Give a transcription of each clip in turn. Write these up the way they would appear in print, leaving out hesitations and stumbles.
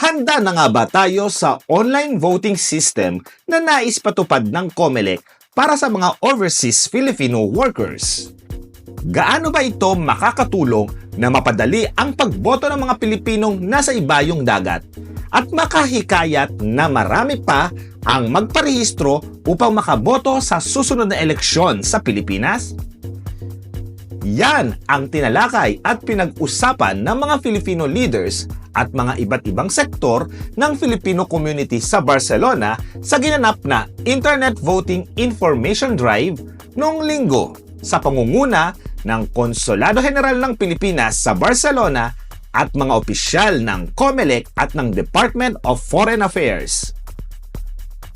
Handa na nga ba tayo sa online voting system na nais patupad ng COMELEC para sa mga overseas Filipino workers? Gaano ba ito makakatulong na mapadali ang pagboto ng mga Pilipinong nasa ibayong dagat at makahikayat na marami pa ang magparehistro upang makaboto sa susunod na eleksyon sa Pilipinas? Yan ang tinalakay at pinag-usapan ng mga Filipino leaders at mga iba't ibang sektor ng Filipino community sa Barcelona sa ginanap na Internet Voting Information Drive noong linggo sa pangunguna ng Konsulado General ng Pilipinas sa Barcelona at mga opisyal ng COMELEC at ng Department of Foreign Affairs.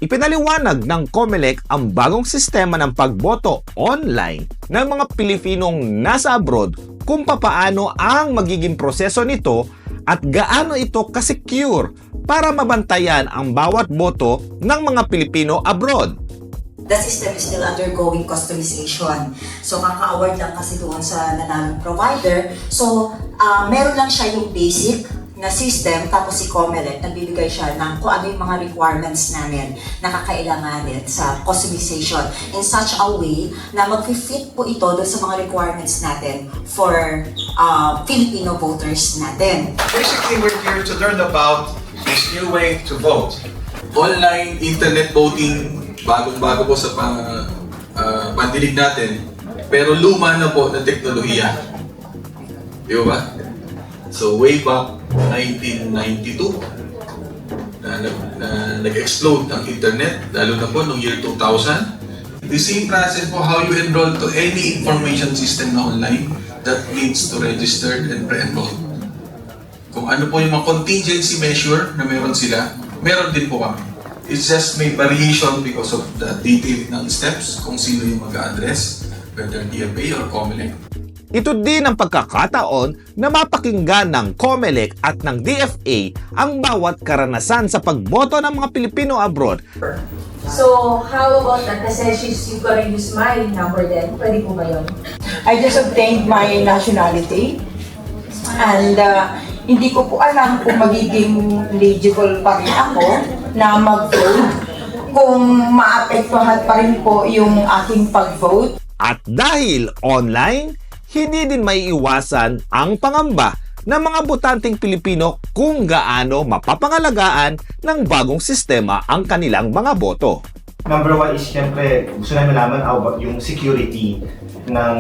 Ipinaliwanag ng COMELEC ang bagong sistema ng pagboto online ng mga Pilipinong nasa abroad kung papaano ang magiging proseso nito at gaano ito ka-secure para mabantayan ang bawat boto ng mga Pilipino abroad. The system is still undergoing customization. So, kaka-award lang kasi doon sa nanalong provider. So, meron lang siya yung basic na system, tapos si COMELEC, nagbibigay siya ng kung ano yung mga requirements namin na kakailanganin sa customization in such a way na mag-fit po ito doon sa mga requirements natin for Filipino voters natin. Basically, we're here to learn about this new way to vote. Online internet voting, bagong-bago po sa pandinig natin, pero luma na po na teknolohiya. Di ba? So way back 1992, na nag-explode ang internet, lalo na po noong year 2000. The same process po how you enroll to any information system na online that needs to register and pre-enroll. Kung ano po yung mga contingency measure na meron sila, meron din po kami. It's just may variation because of the detail ng steps kung sino yung mag-address, whether DFA or COMELEC. Ito din ang pagkakataon na mapakinggan ng COMELEC at ng DFA ang bawat karanasan sa pagboto ng mga Pilipino abroad. So, how about that? Kasi you're gonna use my number then. Pwede po ba yun? I just obtained my nationality and hindi ko po alam kung magiging eligible pa rin ako na mag-vote, kung maapektuhan pa rin po yung aking pag-vote. At dahil online, hindi din maiiwasan ang pangamba ng mga botanteng Pilipino kung gaano mapapangalagaan ng bagong sistema ang kanilang mga boto. Number one is, syempre, gusto namin malaman about yung security ng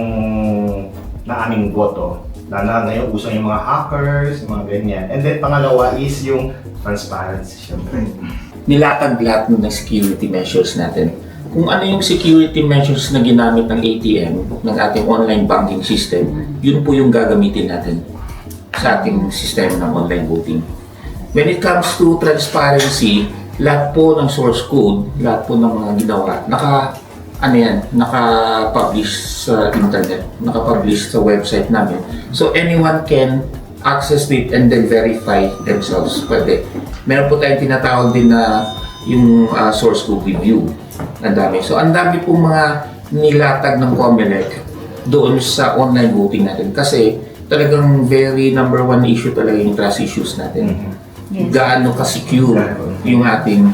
aming boto. Lalo na ngayon, uso yung mga hackers, mga ganyan. And then, pangalawa is yung transparency, syempre. Nilatag lahat ng security measures natin. Kung ano yung security measures na ginamit ng ATM, ng ating online banking system, yun po yung gagamitin natin sa ating sistema ng online voting. When it comes to transparency, lahat po ng source code, lahat po ng mga ginawa, naka-publish sa internet, naka-publish sa website namin. So anyone can access it and then verify themselves. Pwede. Meron po tayong tinatawag din na yung source code review. Ang dami. So ang dami po mga nilatag ng COMELEC doon sa online voting natin. Kasi talagang very number one issue talaga yung trust issues natin. Gaano ka-secure yung ating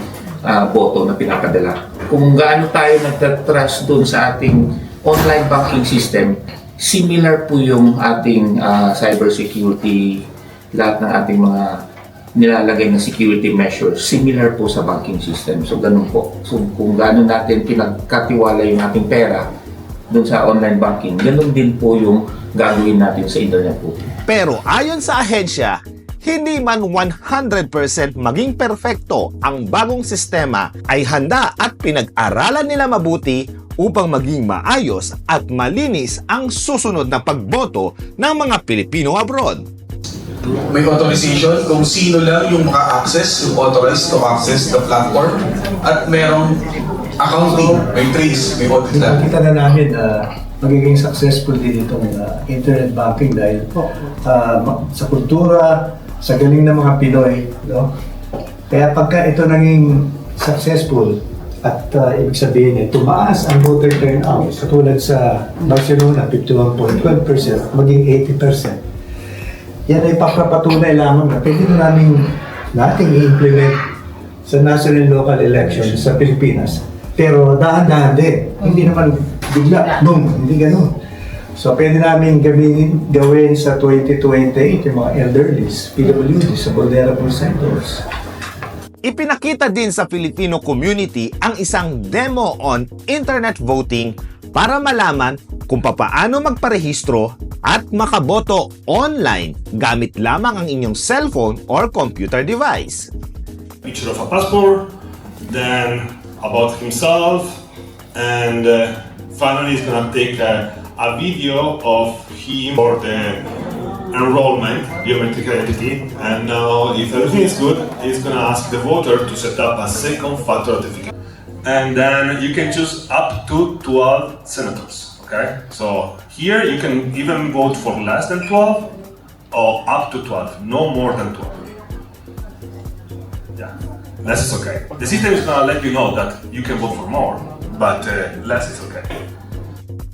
boto na pinapadala. Kung gaano tayo nagtatrust doon sa ating online banking system, similar po yung ating cybersecurity, lahat ng ating mga nilalagay na security measures, similar po sa banking system. So, ganun po. So, kung gaano natin pinagkatiwala yung ating pera doon sa online banking, ganun din po yung gagawin natin sa internet po. Pero ayon sa ahensya, hindi man 100% maging perfecto ang bagong sistema ay handa at pinag-aralan nila mabuti upang maging maayos at malinis ang susunod na pagboto ng mga Pilipino abroad. May authorization kung sino lang yung maka-access, yung authorized to access the platform, at merong accounting, may trace, may audit lang. Kita na namin magiging successful din itong internet banking dahil sa kultura, sa galing ng mga Pinoy, no? Kaya pagka ito naging successful at ibig sabihin tumaas ang voter turnout, katulad sa Barcelona 51.12%, maging 80%. Yan ay papapatunay lamang na pwede na namin nating i-implement sa national and local elections sa Pilipinas. Pero dahan-dahan din. Hindi naman bigla, boom, hindi ganun. So pwede namin gawin sa 2028 yung mga elderlies, PWDs, sa vulnerable sectors. Ipinakita din sa Filipino community ang isang demo on internet voting para malaman kung papaano magparehistro at makaboto online gamit lamang ang inyong cellphone or computer device. Picture of a passport, then about himself, and finally he's gonna take a video of him for the enrollment, biometric identity, and now if everything is good, he's gonna ask the voter to set up a second factor authentication. And then you can choose up to 12 senators, okay? So here you can even vote for less than 12 or up to 12, no more than 12. Yeah, less is okay. The system is gonna let you know that you can vote for more, but less is okay.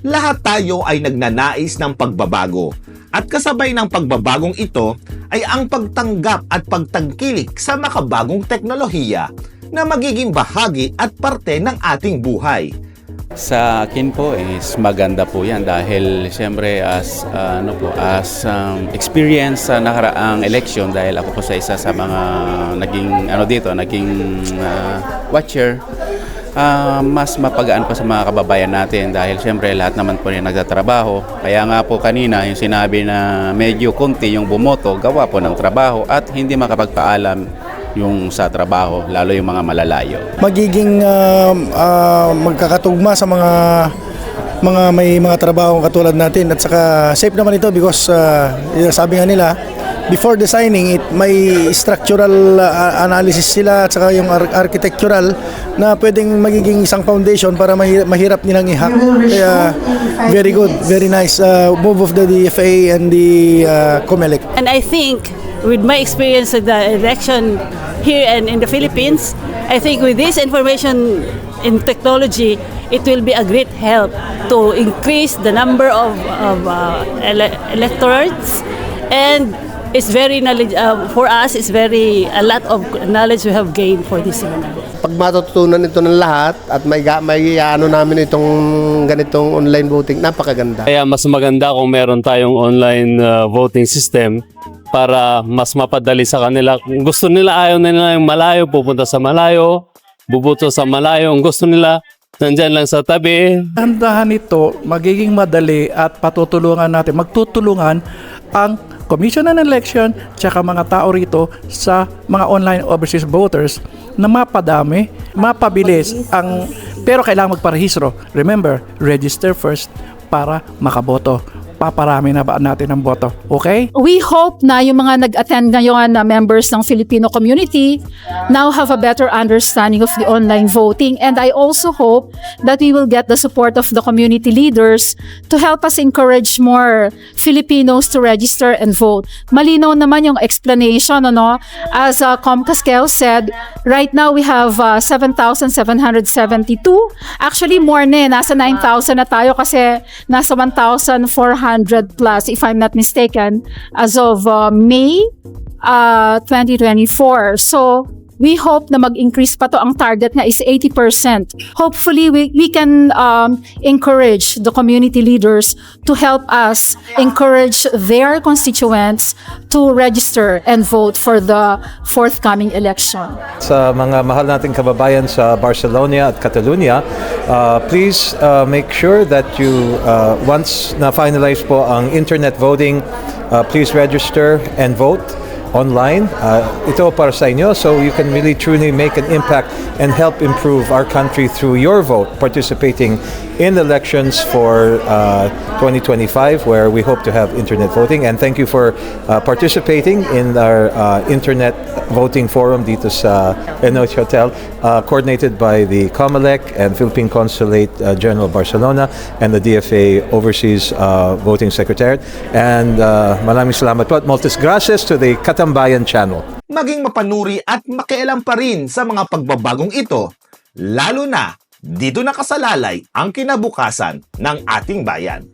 Lahat tayo ay nagnanais ng pagbabago at kasabay ng pagbabagong ito ay ang pagtanggap at pagtangkilik sa makabagong teknolohiya na magiging bahagi at parte ng ating buhay. Sa akin po is maganda po 'yan dahil siyempre as experience sa nakaraang election dahil ako po sa isa sa mga naging watcher. Mas mapagaan pa sa mga kababayan natin dahil siyempre lahat naman po niya nagtatrabaho. Kaya nga po kanina yung sinabi na medyo konti yung bumoto, gawa po ng trabaho at hindi makapagpaalam yung sa trabaho, lalo yung mga malalayo. Magiging magkakatugma sa mga may mga trabaho katulad natin at saka safe naman ito because sabi nga nila before designing it, may structural analysis sila at saka yung architectural na pwedeng magiging isang foundation para mahirap nilang i-hack. Kaya very good, very nice move of the DFA and the COMELEC. And I think with my experience in the election here and in the Philippines, I think with this information in technology, it will be a great help to increase the number of electorates, and it's very knowledge for us. It's very a lot of knowledge we have gained for this seminar. Pag matutunan ito ng lahat at may namin itong ganitong online voting, napakaganda. Kaya mas maganda kung meron tayong online voting system para mas mapadali sa kanila. Kung gusto nila, ayaw nila yung malayo, pupunta sa malayo, bubuto sa malayo. Kung gusto nila, nandyan lang sa tabi. Handahan ito, magiging madali at magtutulungan ang Commission on Election tsaka mga tao rito sa mga online overseas voters na mapadami, mapabilis pero kailangan magparehistro. Remember, register first para makaboto. Paparami na ba natin ang boto? Okay? We hope na yung mga nag-attend ngayon na members ng Filipino community now have a better understanding of the online voting, and I also hope that we will get the support of the community leaders to help us encourage more Filipinos to register and vote. Malinaw naman yung explanation, as Comcasquel said, right now we have 7,772. Actually more nasa 9,000 na tayo kasi nasa 1,400 plus, if I'm not mistaken, as of May 2024. So, we hope na mag-increase pa to. Ang target nga is 80%. Hopefully, we can encourage the community leaders to help us encourage their constituents to register and vote for the forthcoming election. Sa mga mahal nating kababayan sa Barcelona at Catalonia, please make sure that you, once na-finalize po ang internet voting, please register and vote online. Ito para sa inyo, so you can really truly make an impact and help improve our country through your vote, participating in elections for 2025, where we hope to have internet voting. And thank you for participating in our internet voting forum dito sa Enoch Hotel, coordinated by the COMELEC and Philippine Consulate General Barcelona and the DFA Overseas Voting Secretariat. And maraming salamat po at multis gracias to the Katambayan Channel. Maging mapanuri at makialam pa rin sa mga pagbabagong ito, lalo na dito nakasalalay ang kinabukasan ng ating bayan.